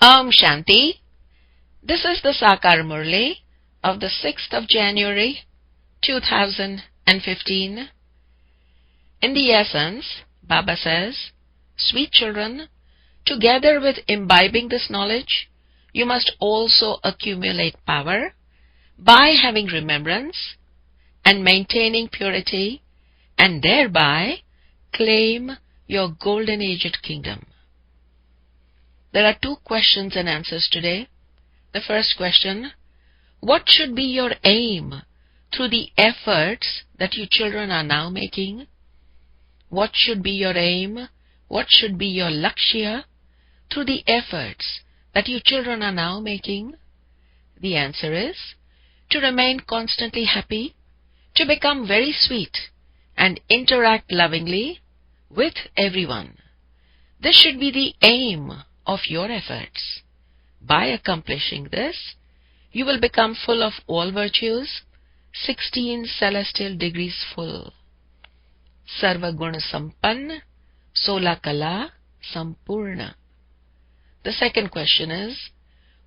Om Shanti. This is the Sakar MURLI of the 6th of January 2015. In the essence, Baba says, sweet children, together with imbibing this knowledge, you must also accumulate power by having remembrance and maintaining purity, and thereby claim your golden-aged kingdom. There are 2 questions and answers today. The first question, what should be your aim through the efforts that you children are now making? What should be your aim? What should be your lakshya through the efforts that you children are now making? The answer is to remain constantly happy, to become very sweet, and interact lovingly with everyone. This should be the aim of your efforts. By accomplishing this, you will become full of all virtues, 16 celestial degrees full. Sarva Guna Sampann, Sola Kala Sampurna. The second question is,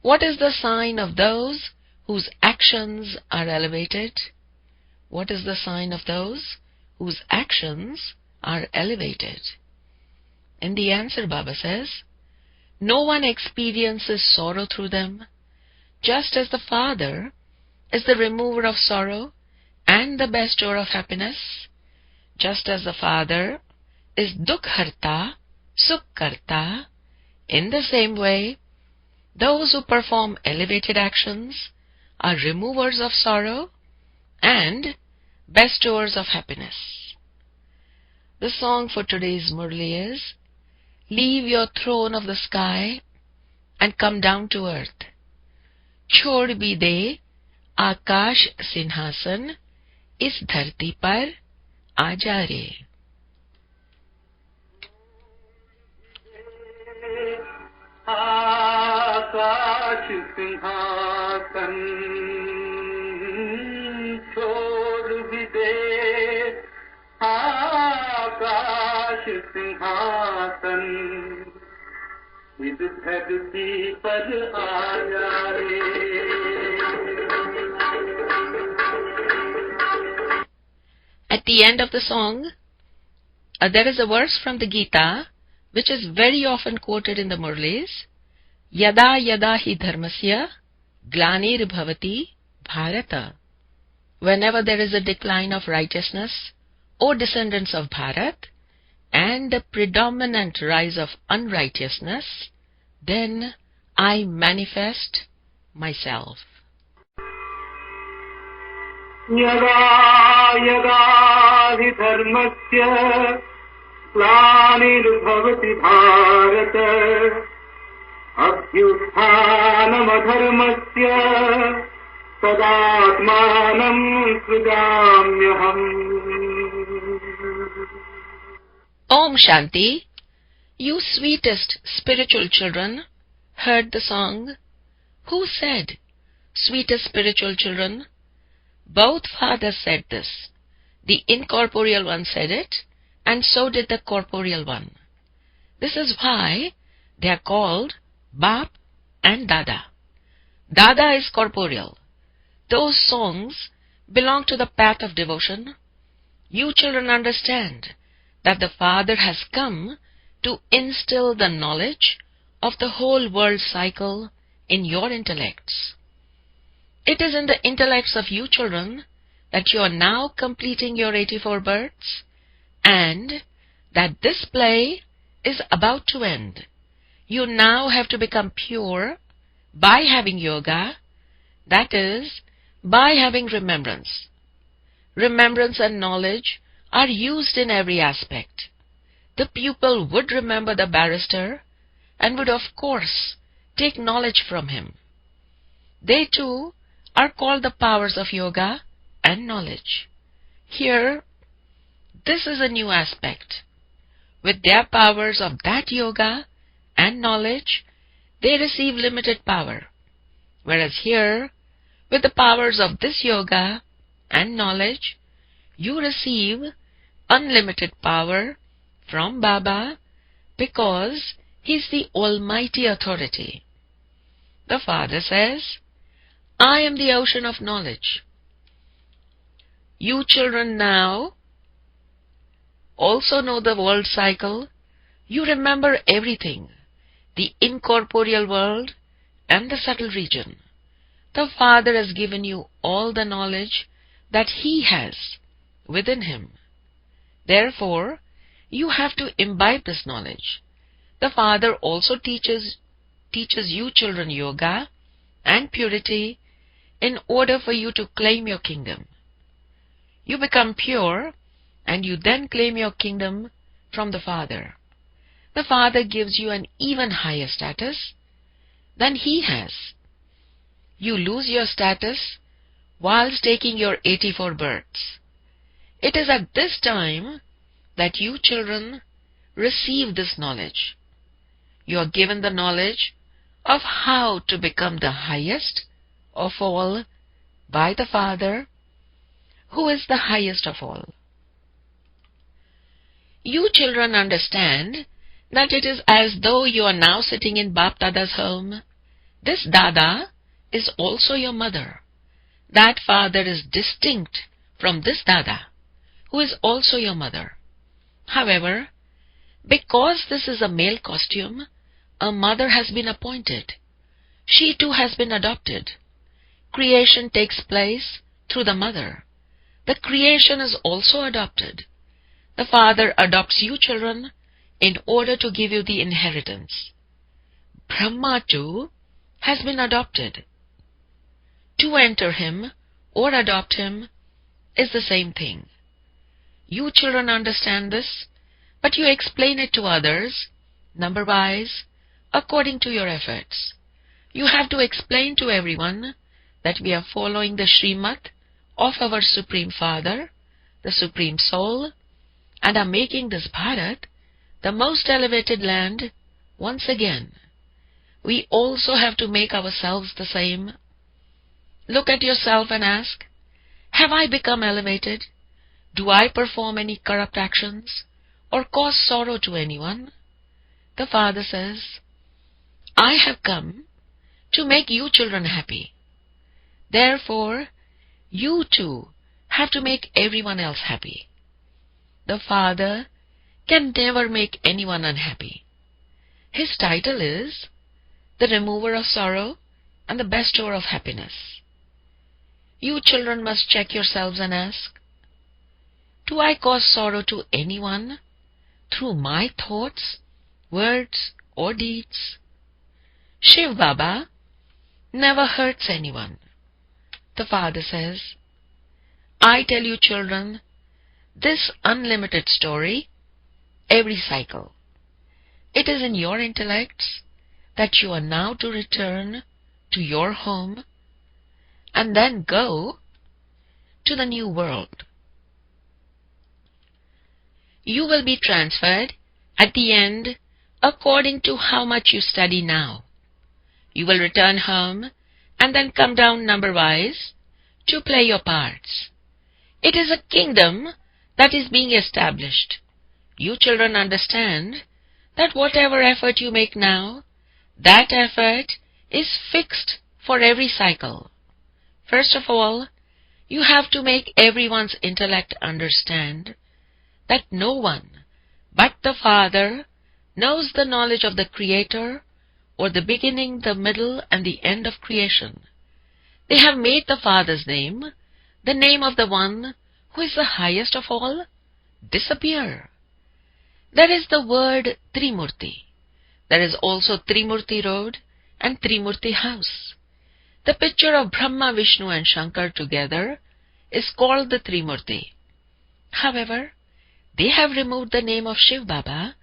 what is the sign of those whose actions are elevated? What is the sign of those whose actions are elevated? In the answer, Baba says, no one experiences sorrow through them, just as the Father is the remover of sorrow and the bestower of happiness, just as the Father is Dukharta, Sukharta. In the same way, those who perform elevated actions are removers of sorrow and bestowers of happiness. The song for today's Murli is, leave your throne of the sky and come down to earth. Chhod bhi de Akash Sinhasan, is dharti par aaja re. आकाश सिंहासन छोड़ भी दे आकाश सिंहासन इस धरती पर आजा रे. At the end of the song, there is a verse from the Gita which is very often quoted in the Murlis. Yada yada hi dharmasya glanir bhavati bharata. Whenever there is a decline of righteousness, O descendants of Bharat, and the predominant rise of unrighteousness, then I manifest myself. Yada yada hi dharmasya ग्लानिर्भवति Bharat अभ्युत्थानमधर्मस्य तदात्मानं सृजाम्यहम्. Om Shanti. You sweetest spiritual children heard the song. Who said, sweetest spiritual children? Both fathers said this. The incorporeal one said it, and so did the corporeal one. This is why they are called Bap and Dada. Dada is corporeal. Those songs belong to the path of devotion. You children understand that the Father has come to instill the knowledge of the whole world cycle in your intellects. It is in the intellects of you children that you are now completing your 84 births, and that this play is about to end. You now have to become pure by having yoga, that is, by having remembrance. Remembrance and knowledge are used in every aspect. The pupil would remember the barrister and would of course take knowledge from him. They too are called the powers of yoga and knowledge. Here, this is a new aspect. With their powers of that yoga and knowledge, they receive limited power. Whereas here, with the powers of this yoga and knowledge, you receive unlimited power from Baba because He is the Almighty Authority. The Father says, I am the ocean of knowledge. You children now also know the world cycle. You remember everything, the incorporeal world and the subtle region. The Father has given you all the knowledge that He has within Him. Therefore, you have to imbibe this knowledge. The Father also teaches you children yoga and purity in order for you to claim your kingdom. You become pure and you then claim your kingdom from the Father. The Father gives you an even higher status than He has. You lose your status whilst taking your 84 births. It is at this time that you children receive this knowledge. You are given the knowledge of how to become the highest of all by the Father, who is the highest of all. You children understand that it is as though you are now sitting in Bap Dada's home. This Dada is also your mother. That Father is distinct from this Dada, who is also your mother. However, because this is a male costume, a mother has been appointed. She too has been adopted. Creation takes place through the mother. The creation is also adopted. The Father adopts you children in order to give you the inheritance. Brahma too has been adopted. To enter him or adopt him is the same thing. You children understand this, but you explain it to others, number-wise, according to your efforts. You have to explain to everyone that we are following the Srimad of our Supreme Father, the Supreme Soul, and are making this Bharat the most elevated land once again. We also have to make ourselves the same. Look at yourself and ask, have I become elevated? Do I perform any corrupt actions or cause sorrow to anyone? The Father says, I have come to make you children happy. Therefore, you too have to make everyone else happy. The Father can never make anyone unhappy. His title is the remover of sorrow and the bestower of happiness. You children must check yourselves and ask, do I cause sorrow to anyone through my thoughts, words, or deeds? Shiv Baba never hurts anyone. The Father says, I tell you children, this unlimited story, every cycle. It is in your intellects that you are now to return to your home and then go to the new world. You will be transferred at the end according to how much you study now. You will return home and then come down number-wise to play your parts. It is a kingdom that is being established. You children understand that whatever effort you make now, that effort is fixed for every cycle. First of all, you have to make everyone's intellect understand that no one but the Father knows the knowledge of the Creator or the beginning, the middle, and the end of creation. They have made the Father's name, the name of the one who is the highest of all, disappear. There is the word Trimurti. There is also Trimurti Road and Trimurti House. The picture of Brahma, Vishnu and Shankar together is called the Trimurti. However, they have removed the name of Shiv Baba,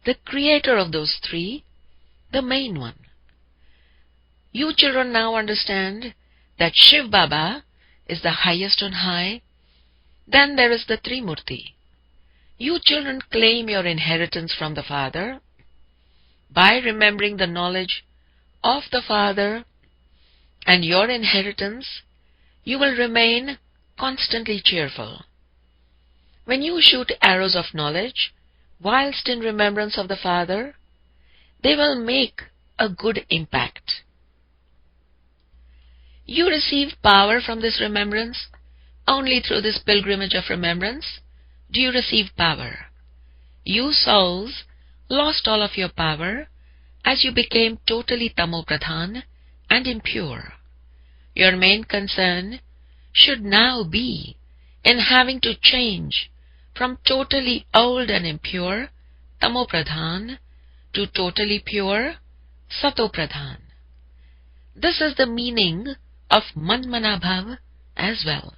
the creator of those three, the main one. You children now understand that Shiv Baba is the highest on high. Then there is the Trimurti. You children claim your inheritance from the Father by remembering the knowledge of the Father and your inheritance. You will remain constantly cheerful. When you shoot arrows of knowledge whilst in remembrance of the Father, they will make a good impact. You receive power from this remembrance. Only through this pilgrimage of remembrance do you receive power. You souls lost all of your power as you became totally tamopradhan and impure. Your main concern should now be in having to change from totally old and impure tamopradhan to totally pure satopradhan. This is the meaning of manmanabhav as well.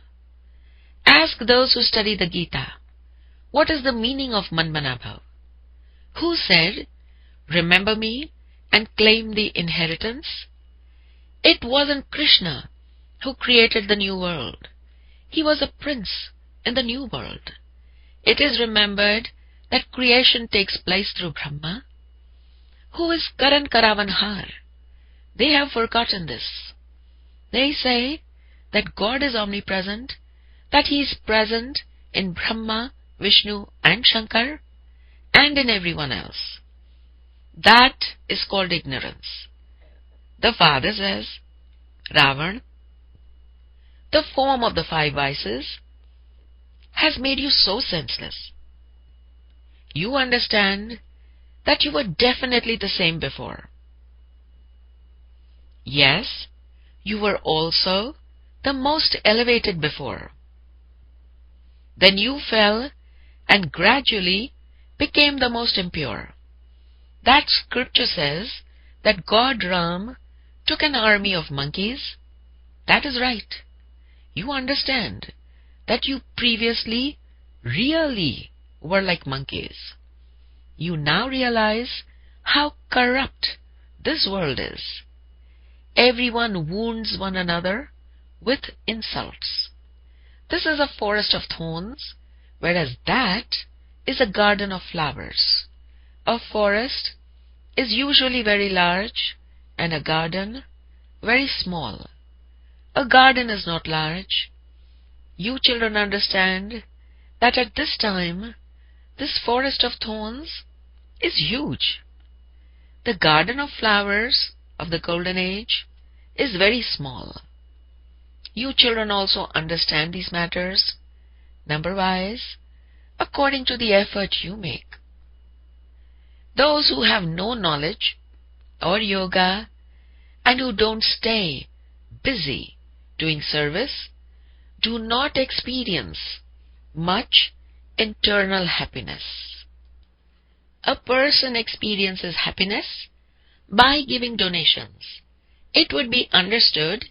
Ask those who study the Gita, what is the meaning of manmanabhav? Who said, remember me and claim the inheritance? It wasn't Krishna who created the new world. He was a prince in the new world. It is remembered that creation takes place through Brahma. Who is Karan Karavanhar? They have forgotten this. They say that God is omnipresent, that He is present in Brahma, Vishnu and Shankar, and in everyone else. That is called ignorance. The Father says, Ravan, the form of the five vices has made you so senseless. You understand that you were definitely the same before. Yes, you were also the most elevated before. Then you fell and gradually became the most impure. That scripture says that God Ram took an army of monkeys. That is right. You understand that you previously really were like monkeys. You now realize how corrupt this world is. Everyone wounds one another with insults. This is a forest of thorns, whereas that is a garden of flowers. A forest is usually very large and a garden very small. A garden is not large. You children understand that at this time, this forest of thorns is huge. The garden of flowers of the golden age is very small. You children also understand these matters, number-wise, according to the effort you make. Those who have no knowledge or yoga and who don't stay busy doing service do not experience much internal happiness. A person experiences happiness by giving donations. It would be understood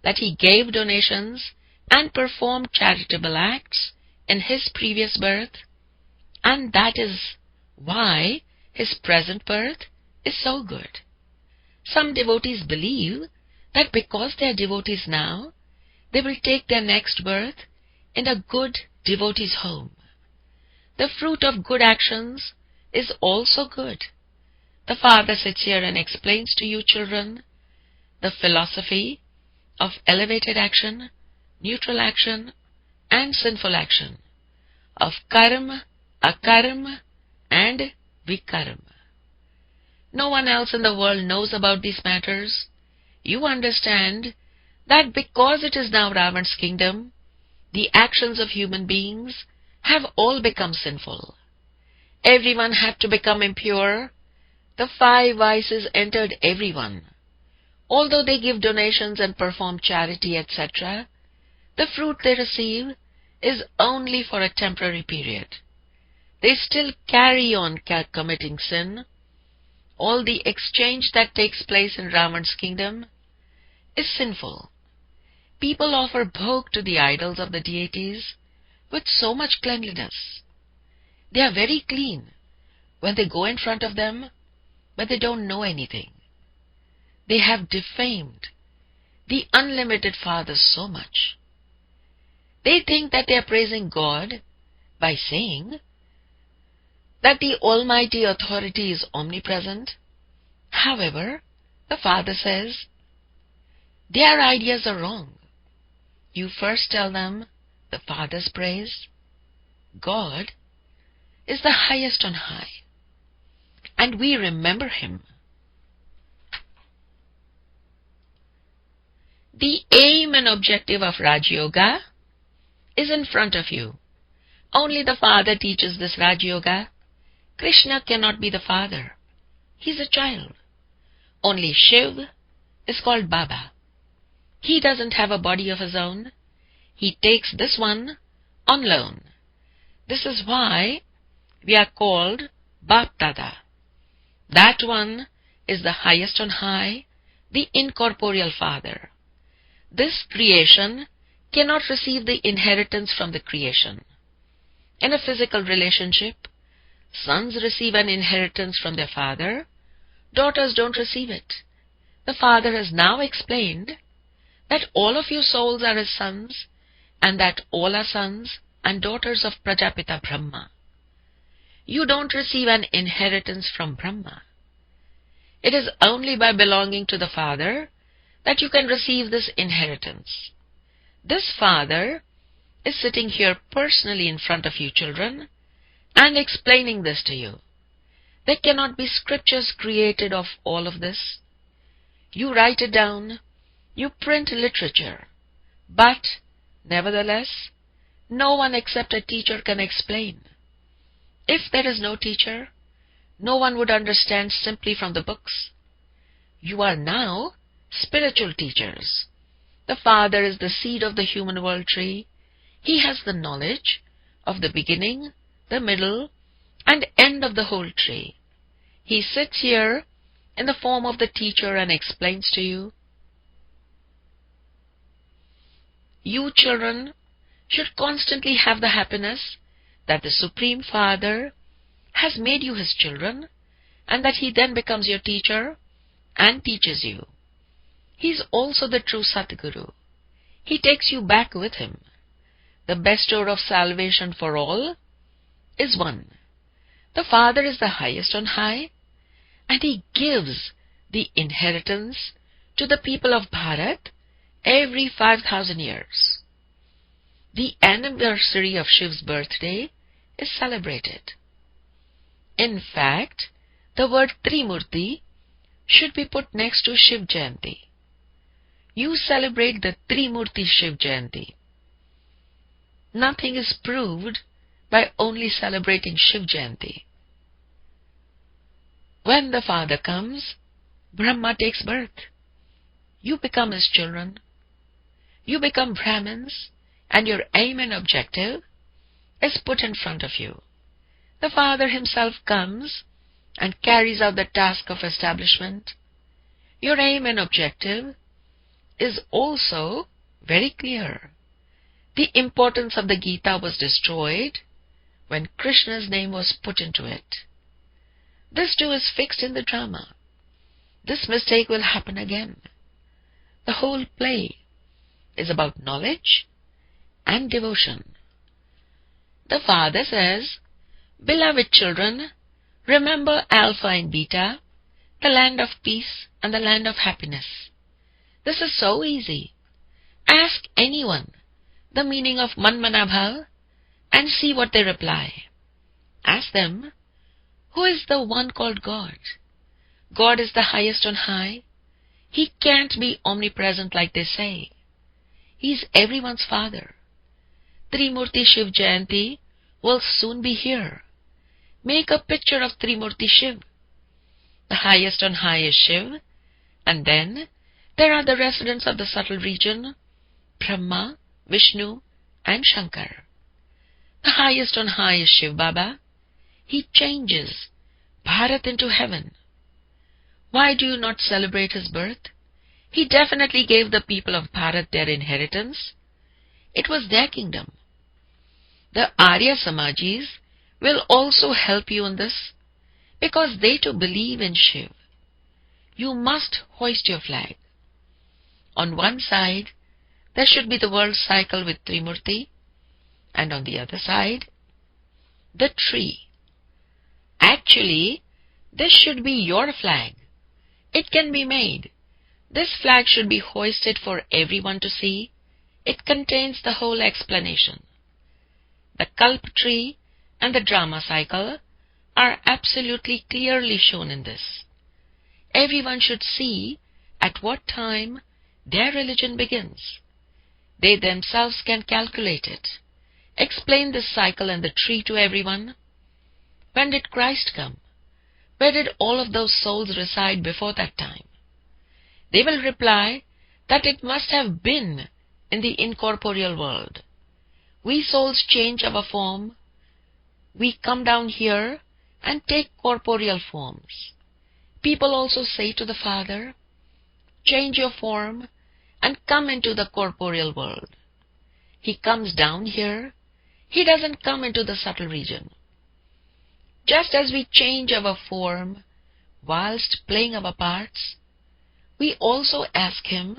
that he gave donations and performed charitable acts in his previous birth, and that is why his present birth is so good. Some devotees believe that because they are devotees now, they will take their next birth in a good devotee's home. The fruit of good actions is also good. The Father sits here and explains to you children the philosophy of elevated action, neutral action, and sinful action, of karma, akarma, and vikarma. No one else in the world knows about these matters. You understand that because it is now Ravan's kingdom, the actions of human beings have all become sinful. Everyone had to become impure. The five vices entered everyone. Although they give donations and perform charity, etc., the fruit they receive is only for a temporary period. They still carry on committing sin. All the exchange that takes place in Ravan's kingdom is sinful. People offer bhog to the idols of the deities with so much cleanliness. They are very clean when they go in front of them, but they don't know anything. They have defamed the unlimited Father so much. They think that they are praising God by saying that the Almighty Authority is omnipresent. However, the Father says, their ideas are wrong. You first tell them the Father's praise. God is the highest on high, and we remember Him. The aim aim and objective of Raj Yoga is in front of you. Only the Father teaches this Raj Yoga. Krishna cannot be the Father. He is a child. Only Shiv is called Baba. He doesn't have a body of his own. He takes this one on loan. This is why we are called Bap Dada. That one is the highest on high, the incorporeal Father. This creation cannot receive the inheritance from the creation. In a physical relationship, sons receive an inheritance from their father, daughters don't receive it. The Father has now explained that all of you souls are his sons, and that all are sons and daughters of Prajapita Brahma. You don't receive an inheritance from Brahma. It is only by belonging to the Father that you can receive this inheritance. This Father is sitting here personally in front of you children and explaining this to you. There cannot be scriptures created of all of this. You write it down, you print literature, but nevertheless, no one except a teacher can explain. If there is no teacher, no one would understand simply from the books. You are now spiritual teachers. The Father is the seed of the human world tree. He has the knowledge of the beginning, the middle, and end of the whole tree. He sits here in the form of the teacher and explains to you. You children should constantly have the happiness that the Supreme Father has made you his children, and that he then becomes your teacher and teaches you. He is also the true Satguru. He takes you back with him. The bestower of salvation for all is one. The Father is the highest on high, and he gives the inheritance to the people of Bharat every 5,000 years. The anniversary of Shiv's birthday is celebrated. In fact, the word Trimurti should be put next to Shiv Jayanti. You celebrate the Trimurti Shiv Jayanti. Nothing is proved by only celebrating Shiv Jayanti. When the Father comes, Brahma takes birth. You become his children. You become Brahmins, and your aim and objective is put in front of you. The Father himself comes and carries out the task of establishment. Your aim and objective is also very clear. The importance of the Gita was destroyed when Krishna's name was put into it. This too is fixed in the drama. This mistake will happen again. The whole play is about knowledge and devotion. The Father says, "Beloved children, remember Alpha and Beta, the land of peace and the land of happiness." This is so easy. Ask anyone the meaning of Manmanabhav and see what they reply. Ask them, who is the one called God? God is the highest on high. He can't be omnipresent like they say. He is everyone's Father. Trimurti Shiv Jayanti will soon be here. Make a picture of Trimurti Shiv. The highest on high is Shiv, and then there are the residents of the subtle region, Brahma, Vishnu, and Shankar. The highest on high is Shiv Baba. He changes Bharat into heaven. Why do you not celebrate his birth? He definitely gave the people of Bharat their inheritance. It was their kingdom. The Arya Samajis will also help you in this, because they too believe in Shiv. You must hoist your flag. On one side, there should be the world cycle with Trimurti, and on the other side, the tree. Actually, this should be your flag. It can be made. This flag should be hoisted for everyone to see. It contains the whole explanation. The Kalp tree and the drama cycle are absolutely clearly shown in this. Everyone should see at what time their religion begins. They themselves can calculate it. Explain this cycle and the tree to everyone. When did Christ come? Where did all of those souls reside before that time? They will reply that it must have been in the incorporeal world. We souls change our form. We come down here and take corporeal forms. People also say to the Father, change your form and come into the corporeal world. He comes down here. He doesn't come into the subtle region. Just as we change our form whilst playing our parts, we also ask him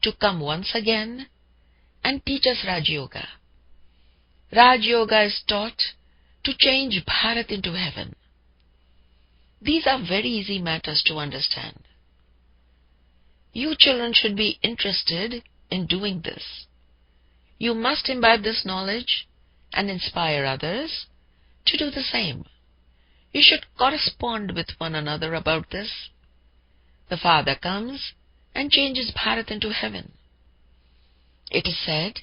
to come once again and teach us Raj Yoga. Raj Yoga is taught to change Bharat into heaven. These are very easy matters to understand. You children should be interested in doing this. You must imbibe this knowledge and inspire others to do the same. You should correspond with one another about this. The Father comes and changes Bharat into heaven. It is said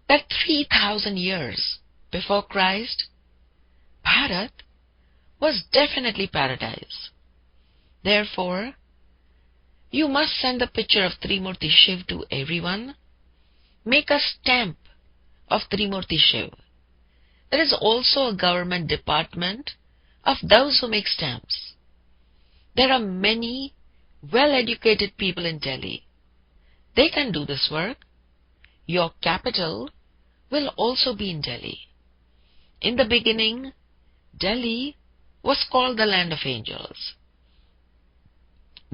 that 3,000 years before Christ, Bharat was definitely paradise. Therefore, you must send the picture of Trimurti Shiv to everyone. Make a stamp of Trimurti Shiv. There is also a government department of those who make stamps. There are many well-educated people in Delhi. They can do this work. Your capital will also be in Delhi. In the beginning, Delhi was called the land of angels.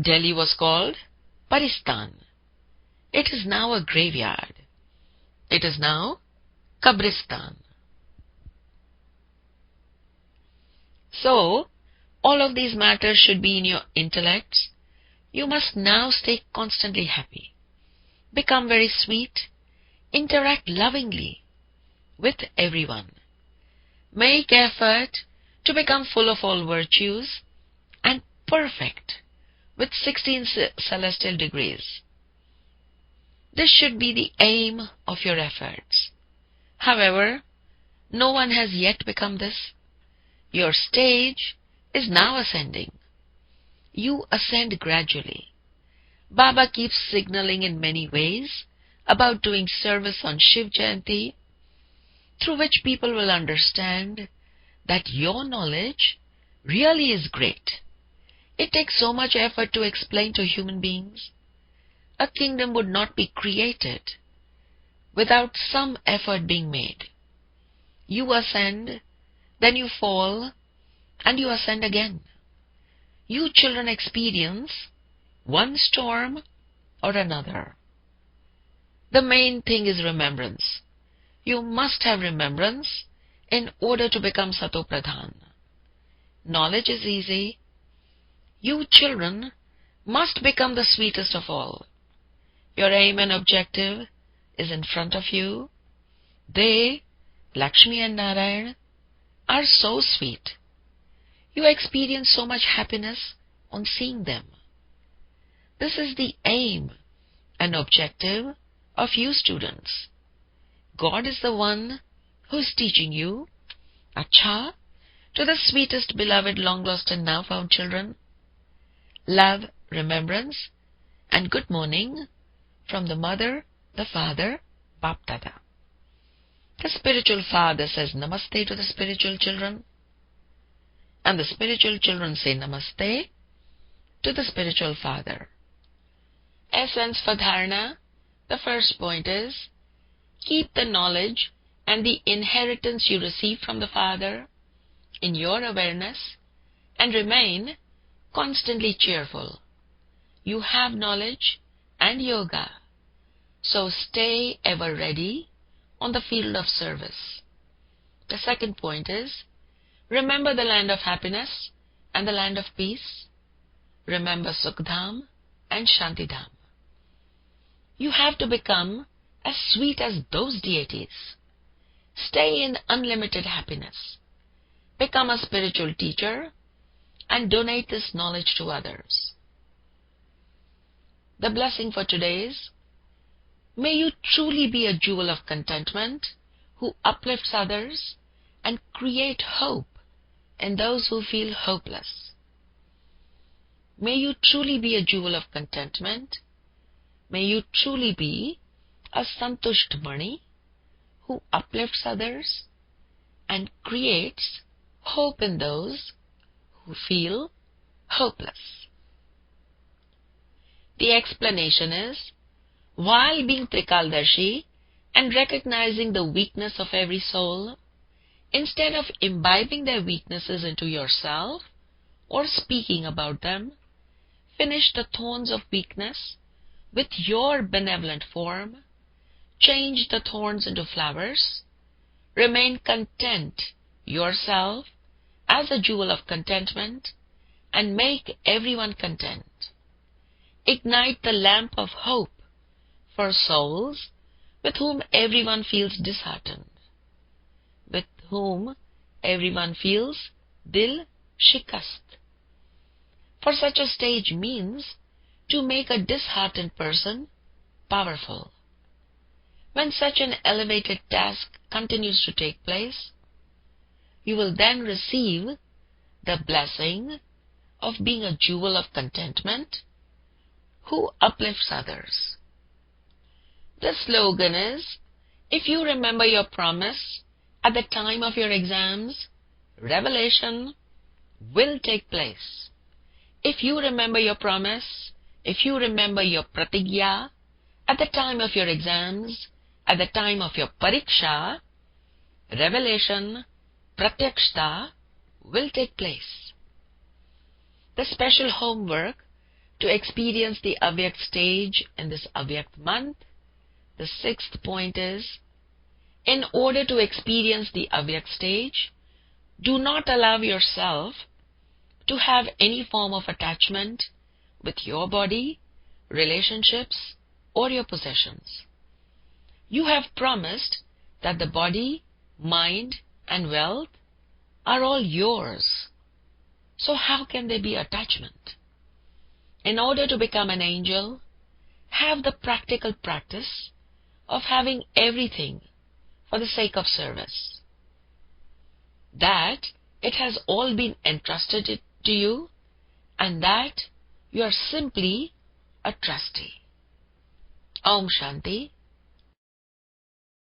Delhi was called Paristan. It is now a graveyard. It is now Kabristan. So, all of these matters should be in your intellects. You must now stay constantly happy. Become very sweet. Interact lovingly with everyone. Make effort to become full of all virtues and perfect with 16 celestial degrees. This should be the aim of your efforts. However, no one has yet become this. Your stage is now ascending. You ascend gradually. Baba keeps signaling in many ways about doing service on Shiv Jayanti, through which people will understand that your knowledge really is great. It takes so much effort to explain to human beings. A kingdom would not be created without some effort being made. You ascend, then you fall, and you ascend again. You children experience one storm or another. The main thing is remembrance. You must have remembrance in order to become Sato Pradhan. Knowledge is easy. You children must become the sweetest of all. Your aim and objective is in front of you. They, Lakshmi and Narayan, are so sweet. You experience so much happiness on seeing them. This is the aim and objective of you students. God is the one who is teaching you, Acha, to the sweetest, beloved, long lost and now found children. Love, remembrance, and good morning from the mother, the father, Bap Dada. The spiritual father says Namaste to the spiritual children, and the spiritual children say Namaste to the spiritual father. Essence for dharana, the first point is, keep the knowledge and the inheritance you receive from the Father in your awareness and remain constantly cheerful. You have knowledge and yoga, so stay ever ready on the field of service. The second point is, remember the land of happiness and the land of peace. Remember Sukhdam and Shantidham. You have to become as sweet as those deities. Stay in unlimited happiness. Become a spiritual teacher and donate this knowledge to others. The blessing for today is, May you truly be a jewel of contentment who uplifts others and create hope in those who feel hopeless. May you truly be a jewel of contentment. May you truly be a Santusht Mani who uplifts others and creates hope in those who feel hopeless. The explanation is, while being Trikaldarshi and recognizing the weakness of every soul, instead of imbibing their weaknesses into yourself or speaking about them, finish the thorns of weakness with your benevolent form, change the thorns into flowers, remain content yourself as a jewel of contentment, and make everyone content. Ignite the lamp of hope for souls with whom everyone feels disheartened, with whom everyone feels dil shikast. For such a stage means to make a disheartened person powerful. When such an elevated task continues to take place, you will then receive the blessing of being a jewel of contentment who uplifts others. The slogan is, if you remember your promise at the time of your exams, revelation will take place. If you remember your promise, if you remember your pratigya at the time of your exams, at the time of your pariksha, revelation, pratyakshta will take place. The special homework to experience the Avyakt stage in this Avyakt month, the 6th point is, in order to experience the Avyakt stage, do not allow yourself to have any form of attachment with your body, relationships, or your possessions. You have promised that the body, mind, and wealth are all yours. So how can there be attachment? In order to become an angel, have the practical practice of having everything for the sake of service. That it has all been entrusted to you, and that you are simply a trustee. Om Shanti.